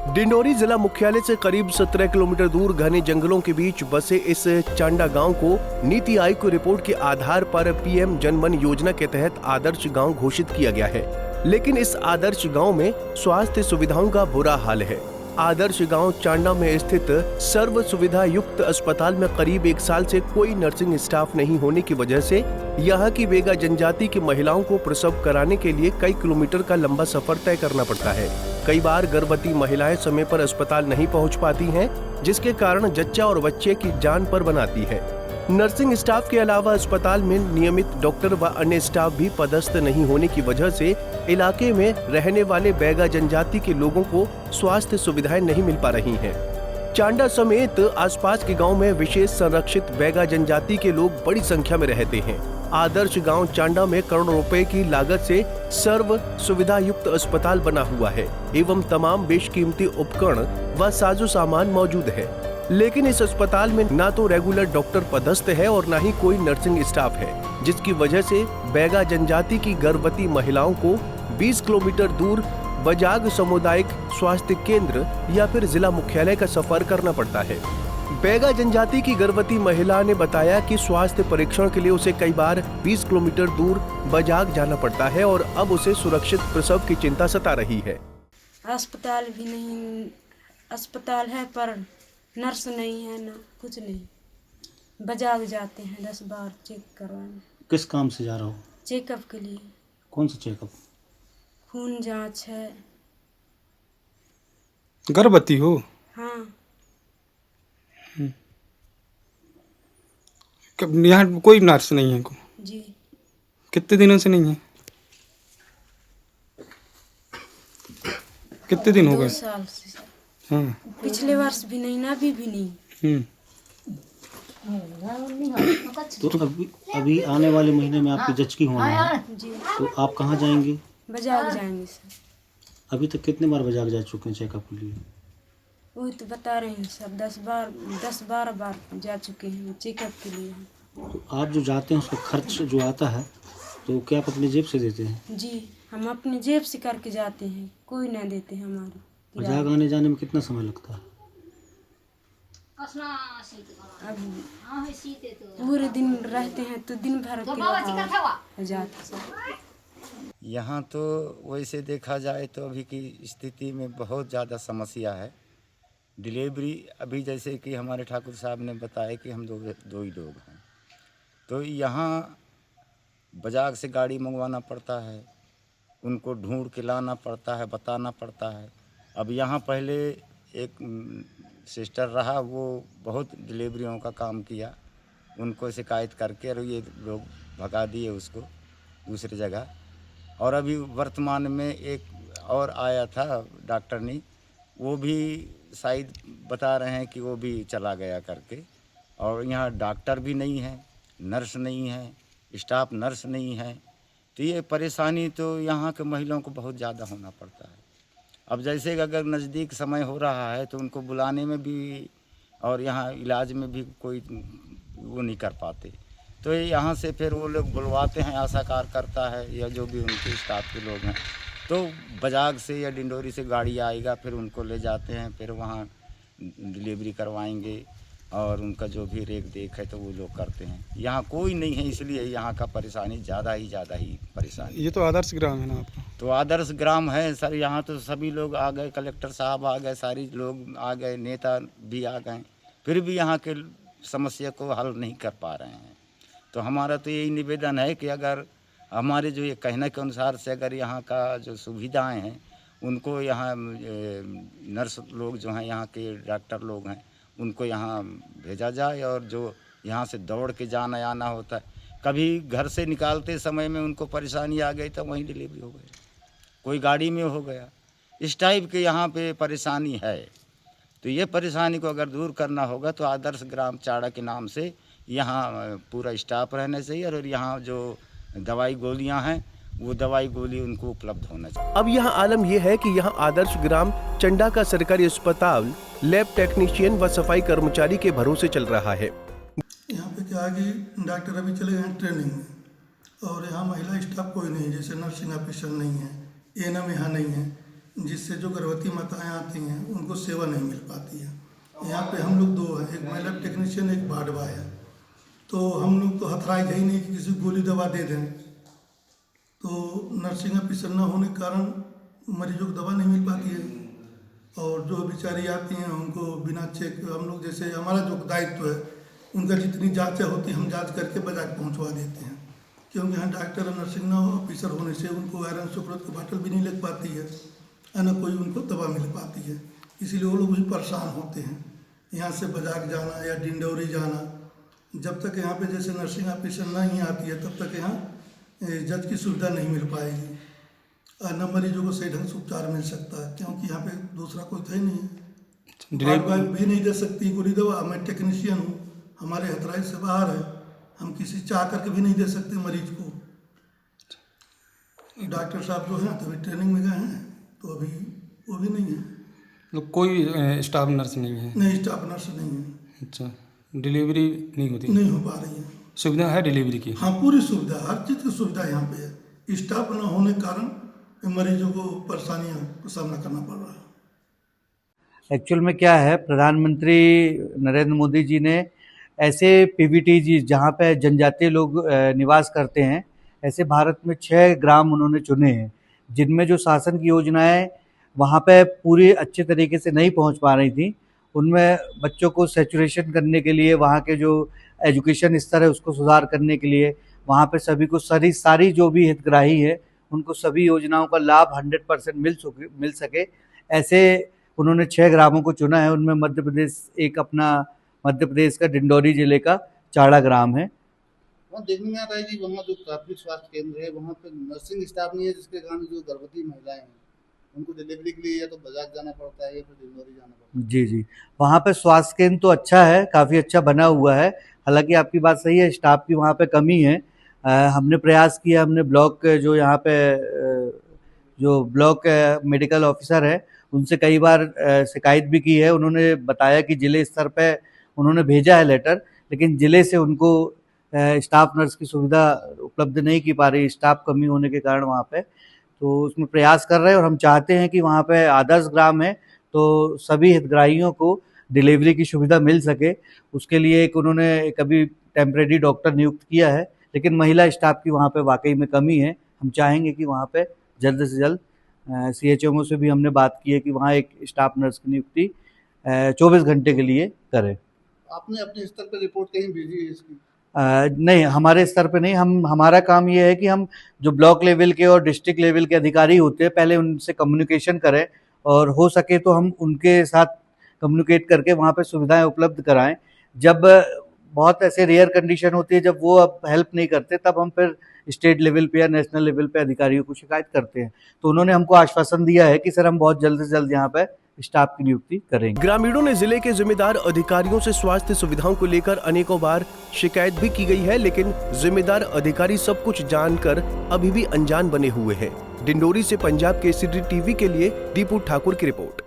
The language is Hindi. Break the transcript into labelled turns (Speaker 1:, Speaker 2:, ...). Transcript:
Speaker 1: डिंडोरी जिला मुख्यालय से करीब 17 किलोमीटर दूर घने जंगलों के बीच बसे इस चांडा गांव को नीति आयोग की रिपोर्ट के आधार पर पीएम जनमन योजना के तहत आदर्श गांव घोषित किया गया है। लेकिन इस आदर्श गांव में स्वास्थ्य सुविधाओं का बुरा हाल है। आदर्श गांव चांडा में स्थित सर्व सुविधा युक्त अस्पताल में करीब 1 साल से कोई नर्सिंग स्टाफ नहीं होने की वजह से यहाँ की बेगा जनजाति की महिलाओं को प्रसव कराने के लिए कई किलोमीटर का लंबा सफर तय करना पड़ता है। कई बार गर्भवती महिलाएं समय पर अस्पताल नहीं पहुंच पाती हैं, जिसके कारण जच्चा और बच्चे की जान पर बनाती है। नर्सिंग स्टाफ के अलावा अस्पताल में नियमित डॉक्टर व अन्य स्टाफ भी पदस्थ नहीं होने की वजह से इलाके में रहने वाले बैगा जनजाति के लोगों को स्वास्थ्य सुविधाएं नहीं मिल पा रही हैं। चांडा समेत आसपास के गांव में विशेष संरक्षित बैगा जनजाति के लोग बड़ी संख्या में रहते हैं। आदर्श गांव चांडा में करोड़ों रुपए की लागत से सर्व सुविधा युक्त अस्पताल बना हुआ है एवं तमाम बेशकीमती उपकरण व साजो सामान मौजूद है। लेकिन इस अस्पताल में ना तो रेगुलर डॉक्टर पदस्थ है और ना ही कोई नर्सिंग स्टाफ है, जिसकी वजह से बैगा जनजाति की गर्भवती महिलाओं को 20 किलोमीटर दूर बजाग सामुदायिक स्वास्थ्य केंद्र या फिर जिला मुख्यालय का सफर करना पड़ता है। बैगा जनजाति की गर्भवती महिला ने बताया कि स्वास्थ्य परीक्षण के लिए उसे कई बार 20 किलोमीटर दूर बजाग जाना पड़ता है और अब उसे सुरक्षित प्रसव की चिंता सता रही है।
Speaker 2: अस्पताल भी नहीं, अस्पताल है पर नर्स नहीं है, ना कुछ नहीं। बजाग जाते हैं 10 बार चेक करवाने।
Speaker 3: किस काम से जा रहा हो?
Speaker 2: चेकअप के लिए।
Speaker 3: कौन सा चेकअप?
Speaker 2: खून जांच है।
Speaker 4: गर्भवती हो?
Speaker 2: हाँ।
Speaker 4: यहाँ कोई नर्स नहीं है को?
Speaker 2: जी।
Speaker 4: कितने दिनों से नहीं है? कितने दिन हो गए?
Speaker 2: 2 साल से।
Speaker 4: हाँ।
Speaker 2: पिछले वर्ष भी नहीं ना, अभी भी नहीं।
Speaker 3: तो अभी आने वाले महीने में आपकी जचकी होना है।
Speaker 2: जी।
Speaker 3: तो आप कहाँ जाएंगे?
Speaker 2: बजाग जाएंगे सर।
Speaker 3: अभी तक कितने बार बजाग जा चुके हैं चेकअप के लिए?
Speaker 2: वही तो बता रहे हैं सर, 10-12 बार जा चुके हैं चेकअप के लिए।
Speaker 3: तो आप जो जाते हैं उसका खर्च जो आता है तो क्या आप अपनी जेब से देते हैं?
Speaker 2: जी, हम अपनी जेब से करके जाते हैं, कोई नहीं देते हमारे।
Speaker 3: बजाग आने जाने में कितना समय लगता है?
Speaker 2: अब पूरे दिन रहते हैं तो दिन भर के जाते सर।
Speaker 5: यहाँ तो वैसे देखा जाए तो अभी की स्थिति में बहुत ज़्यादा समस्या है। डिलीवरी अभी जैसे कि हमारे ठाकुर साहब ने बताया कि हम दो ही लोग हैं, तो यहाँ बजाग से गाड़ी मंगवाना पड़ता है, उनको ढूंढ के लाना पड़ता है, बताना पड़ता है। अब यहाँ पहले एक सिस्टर रहा, वो बहुत डिलीवरियों का काम किया, उनको शिकायत करके और ये लोग भगा दिए उसको दूसरी जगह। और अभी वर्तमान में एक और आया था डॉक्टरनी, वो भी शायद बता रहे हैं कि वो भी चला गया करके। और यहाँ डॉक्टर भी नहीं है, नर्स नहीं है, स्टाफ नर्स नहीं है, तो ये परेशानी तो यहाँ के महिलाओं को बहुत ज़्यादा होना पड़ता है। अब जैसे कि अगर नज़दीक समय हो रहा है तो उनको बुलाने में भी और यहाँ इलाज में भी कोई वो नहीं कर पाते, तो यहाँ से फिर वो लोग बुलवाते हैं, आशा कार्यकर्ता है या जो भी उनके स्टाफ के लोग हैं, तो बजाग से या डिंडोरी से गाड़ी आएगा, फिर उनको ले जाते हैं, फिर वहाँ डिलीवरी करवाएंगे और उनका जो भी रेख देख है तो वो लोग करते हैं। यहाँ कोई नहीं है, इसलिए यहाँ का परेशानी ज़्यादा ही परेशानी।
Speaker 4: ये तो आदर्श ग्राम है ना आपका?
Speaker 5: तो आदर्श ग्राम है सर, यहाँ तो सभी लोग आ गए, कलेक्टर साहब आ गए, सारी लोग आ गए, नेता भी आ गए, फिर भी यहाँ के समस्या को हल नहीं कर पा रहे हैं। तो हमारा तो यही निवेदन है कि अगर हमारे जो ये कहने के अनुसार से अगर यहाँ का जो सुविधाएं हैं उनको यहाँ नर्स लोग जो हैं, यहाँ के डॉक्टर लोग हैं, उनको यहाँ भेजा जाए। और जो यहाँ से दौड़ के जाना आना होता है, कभी घर से निकालते समय में उनको परेशानी आ गई तो वहीं डिलीवरी हो गई, कोई गाड़ी में हो गया, इस टाइप के यहाँ पे परेशानी है। तो ये परेशानी को अगर दूर करना होगा तो आदर्श ग्राम चाड़ा के नाम से यहाँ पूरा स्टाफ रहना चाहिए और यहाँ जो दवाई गोलियाँ हैं वो दवाई गोली उनको उपलब्ध होना चाहिए।
Speaker 1: अब यहाँ आलम यह है कि यहाँ आदर्श ग्राम चंडा का सरकारी अस्पताल लैब टेक्नीशियन व सफाई कर्मचारी के भरोसे चल रहा है।
Speaker 6: यहाँ पे क्या है कि डॉक्टर अभी चले गए ट्रेनिंग में और यहाँ महिला स्टाफ कोई नहीं, जैसे नर्सिंग ऑफिसर नहीं है, एएनएम यहाँ नहीं है, जिससे जो गर्भवती माताएं आती हैं उनको सेवा नहीं मिल पाती है। यहाँ पे हम लोग 2 हैं, एक मेलअप टेक्नीशियन, एक बाडवा है। तो हम लोग तो हथराइज है ही नहीं कि किसी को गोली दवा दे दें। तो नर्सिंग ऑफिसर न होने के कारण मरीजों को दवा नहीं मिल पाती है, और जो बेचारी आती हैं उनको बिना चेक, हम लोग जैसे हमारा जो दायित्व है उनका जितनी जाँचें होती हैं हम जाँच करके बजा के पहुँचवा देते हैं, क्योंकि यहाँ डॉक्टर और नर्सिंग ऑफिसर होने से उनको आयरन सुपरत की बाटल भी नहीं लग पाती है, न कोई उनको दवा मिल पाती है। इसीलिए वो लोग भी परेशान होते हैं यहाँ से बाजार जाना या डिंडौरी जाना। जब तक यहाँ पे जैसे नर्सिंग ऑफिसर नहीं आती है तब तक यहाँ जज की सुविधा नहीं मिल पाएगी, न मरीजों को सही ढंग से उपचार मिल सकता है, क्योंकि यहाँ पे दूसरा कोई था ही नहीं है। दवा भी नहीं दे सकती गोली दवा। मैं टेक्नीशियन हूँ, हमारे हथराई से बाहर है, हम किसी चाह करके भी नहीं दे सकते मरीज को। डॉक्टर साहब जो हैं तभी ट्रेनिंग में गए हैं, तो अभी वो भी नहीं है।
Speaker 4: मतलब कोई स्टाफ नर्स नहीं है?
Speaker 6: नहीं, स्टाफ नर्स नहीं है।
Speaker 4: अच्छा, डिलीवरी नहीं होती?
Speaker 6: नहीं हो पा रही है।
Speaker 4: सुविधा है डिलीवरी की?
Speaker 6: हाँ, पूरी सुविधा, हर चीज़ की सुविधा यहाँ पे है। स्टाफ न होने के कारण मरीजों को परेशानियों का सामना करना पड़ रहा है।
Speaker 7: एक्चुअल में क्या है, प्रधानमंत्री नरेंद्र मोदी जी ने ऐसे पीवीटी जहाँ पे जनजातीय लोग निवास करते हैं, ऐसे भारत में 6 ग्राम उन्होंने चुने हैं, जिनमें जो शासन की योजनाएं वहाँ पे पूरी अच्छे तरीके से नहीं पहुँच पा रही थी। उनमें बच्चों को सैचुरेशन करने के लिए, वहाँ के जो एजुकेशन स्तर है उसको सुधार करने के लिए, वहाँ पे सभी को सारी जो भी हितग्राही है उनको सभी योजनाओं का लाभ 100% मिल सके, ऐसे उन्होंने 6 ग्रामों को चुना है। उनमें मध्य प्रदेश, एक अपना मध्य प्रदेश का डिंडौरी जिले का चाड़ा ग्राम है।
Speaker 8: वहाँ देखने में आता है कि वहाँ जो प्राथमिक स्वास्थ्य केंद्र है वहाँ पे नर्सिंग स्टाफ नहीं है, जिसके कारण जो गर्भवती महिलाएं हैं उनको डिलीवरी के लिए या तो बाजार जाना पड़ता है या फिर डिंडौरी जाना पड़ता है।
Speaker 7: जी, वहाँ पे स्वास्थ्य केंद्र तो अच्छा है, काफ़ी अच्छा बना हुआ है। हालांकि आपकी बात सही है, स्टाफ की वहाँ पे कमी है। हमने प्रयास किया, हमने ब्लॉक जो यहाँ पे जो ब्लॉक मेडिकल ऑफिसर है उनसे कई बार शिकायत भी की है। उन्होंने बताया कि जिले स्तर पे उन्होंने भेजा है लेटर, लेकिन जिले से उनको स्टाफ नर्स की सुविधा उपलब्ध नहीं की पा रही, स्टाफ कमी होने के कारण वहाँ पे। तो उसमें प्रयास कर रहे हैं और हम चाहते हैं कि वहाँ पे आदर्श ग्राम है तो सभी हितग्राहियों को डिलीवरी की सुविधा मिल सके। उसके लिए एक उन्होंने एक अभी टेम्परेरी डॉक्टर नियुक्त किया है, लेकिन महिला स्टाफ की वहाँ पे वाकई में कमी है। हम चाहेंगे कि वहाँ पे जल्द से जल्द CHMO से भी हमने बात की है कि वहाँ एक स्टाफ नर्स की नियुक्ति 24 घंटे के लिए करें।
Speaker 8: आपने अपने स्तर पर रिपोर्ट कहीं भेजी है इसकी?
Speaker 7: नहीं, हमारे स्तर पे नहीं। हमारा काम ये है कि हम जो ब्लॉक लेवल के और डिस्ट्रिक्ट लेवल के अधिकारी होते हैं पहले उनसे कम्युनिकेशन करें, और हो सके तो हम उनके साथ कम्युनिकेट करके वहाँ पे सुविधाएं उपलब्ध कराएं। जब बहुत ऐसे रेयर कंडीशन होती है जब वो अब हेल्प नहीं करते, तब हम फिर स्टेट लेवल पे या नेशनल लेवल पे अधिकारियों को शिकायत करते हैं। तो उन्होंने हमको आश्वासन दिया है कि सर हम बहुत जल्द से जल्द यहाँ पे स्टाफ की नियुक्ति करेंगे।
Speaker 1: ग्रामीणों ने जिले के जिम्मेदार अधिकारियों से स्वास्थ्य सुविधाओं को लेकर अनेकों बार शिकायत भी की गई है, लेकिन जिम्मेदार अधिकारी सब कुछ जानकर अभी भी अनजान बने हुए हैं। डिंडोरी से पंजाब केसरी टीवी के लिए दीपू ठाकुर की रिपोर्ट।